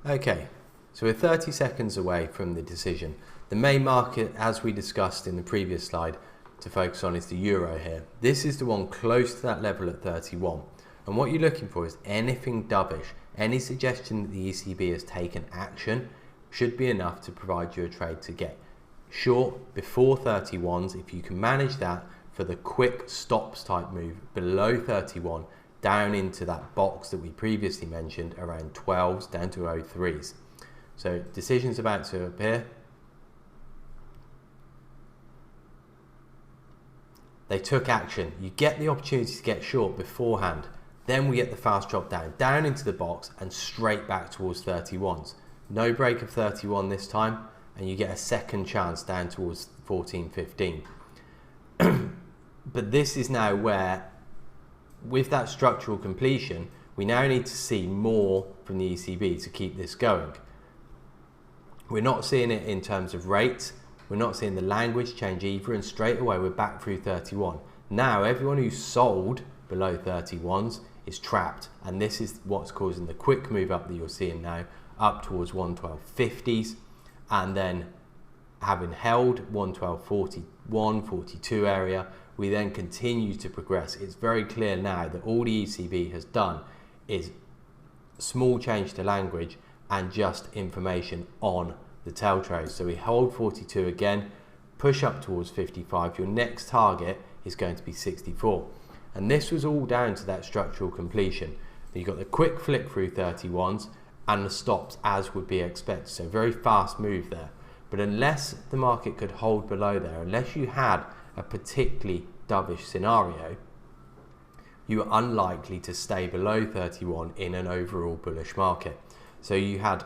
Okay, so we're 30 seconds away from the decision. The main market, as we discussed in the previous slide, to focus on is the euro here. This is the one close to that level at 31. And what you're looking for is anything dovish. Any suggestion that the ECB has taken action should be enough to provide you a trade to get short before 31s. If you can manage that for the quick stops type move below 31, down into that box that we previously mentioned around 12s down to 03s. So decisions about to appear. They took action. You get the opportunity to get short beforehand. Then we get the fast drop down into the box and straight back towards 31s. No break of 31 this time, and you get a second chance down towards 14, 15. But this is now where, with that structural completion, we now need to see more from the ECB to keep this going. We're not seeing it in terms of rates. We're not seeing the language change either, and straight away we're back through 31. Now everyone who's sold below 31s is trapped, and this is what's causing the quick move up that you're seeing now up towards 112.50s, and then having held 112.41, 42 area, we then continue to progress. It's very clear now that all the ECB has done is small change to language and just information on the tail trade. So we hold 42 again, push up towards 55. Your next target is going to be 64. And this was all down to that structural completion. You've got the quick flick through 31s and the stops as would be expected. So very fast move there. But unless the market could hold below there, unless you had a particularly dovish scenario, you are unlikely to stay below 31 in an overall bullish market. So you had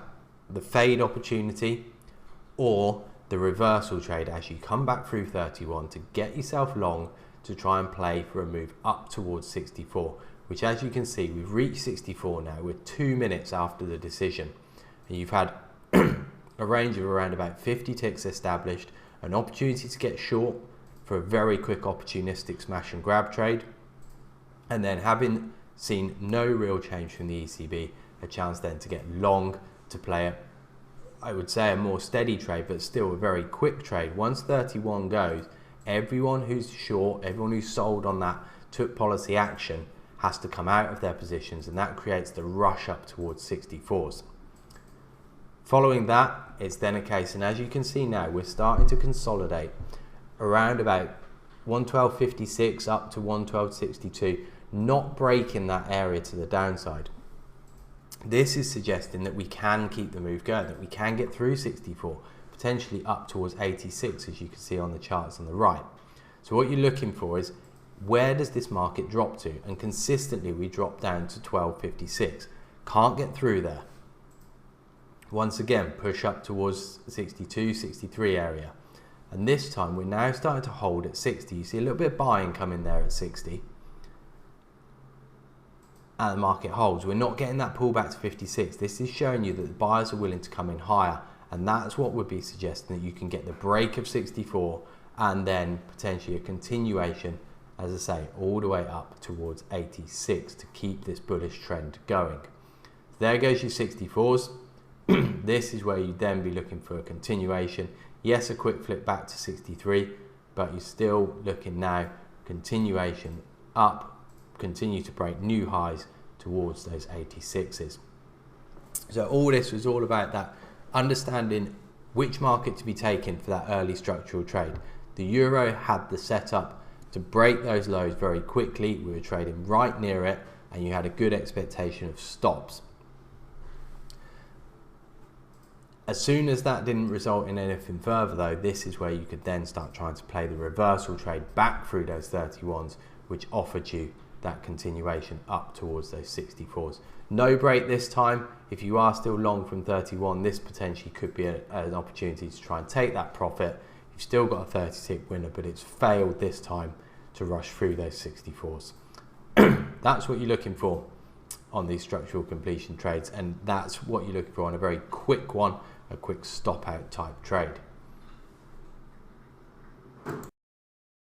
the fade opportunity or the reversal trade as you come back through 31 to get yourself long to try and play for a move up towards 64, which, as you can see, we've reached 64 now. We're 2 minutes after the decision, and you've had a range of around about 50 ticks established, an opportunity to get short for a very quick opportunistic smash and grab trade, and then having seen no real change from the ECB, a chance then to get long to play it. I would say a more steady trade, but still a very quick trade. Once 31 goes, everyone who's short, everyone who's sold on that, took policy action, has to come out of their positions, and that creates the rush up towards 64s. Following that, it's then a case, and as you can see now, we're starting to consolidate around about 112.56 up to 112.62, not breaking that area to the downside. This is suggesting that we can keep the move going, that we can get through 64, potentially up towards 86, as you can see on the charts on the right. So what you're looking for is, where does this market drop to? And consistently we drop down to 12.56. Can't get through there. Once again, push up towards 62, 63 area. And this time we're now starting to hold at 60. You see a little bit of buying coming there at 60. And the market holds. We're not getting that pullback to 56. This is showing you that the buyers are willing to come in higher. And that's what would be suggesting that you can get the break of 64 and then potentially a continuation, as I say, all the way up towards 86 to keep this bullish trend going. There goes your 64s. This is where you'd then be looking for a continuation. Yes, a quick flip back to 63, but you're still looking now, continuation up, continue to break new highs towards those 86s. So all this was all about that, understanding which market to be taken for that early structural trade. The euro had the setup to break those lows very quickly. We were trading right near it, and you had a good expectation of stops. As soon as that didn't result in anything further though, this is where you could then start trying to play the reversal trade back through those 31s, which offered you that continuation up towards those 64s. No break this time. If you are still long from 31, this potentially could be an opportunity to try and take that profit. You've still got a 30 tick winner, but it's failed this time to rush through those 64s. That's what you're looking for on these structural completion trades, and that's what you're looking for on a very quick one, a quick stop out type trade.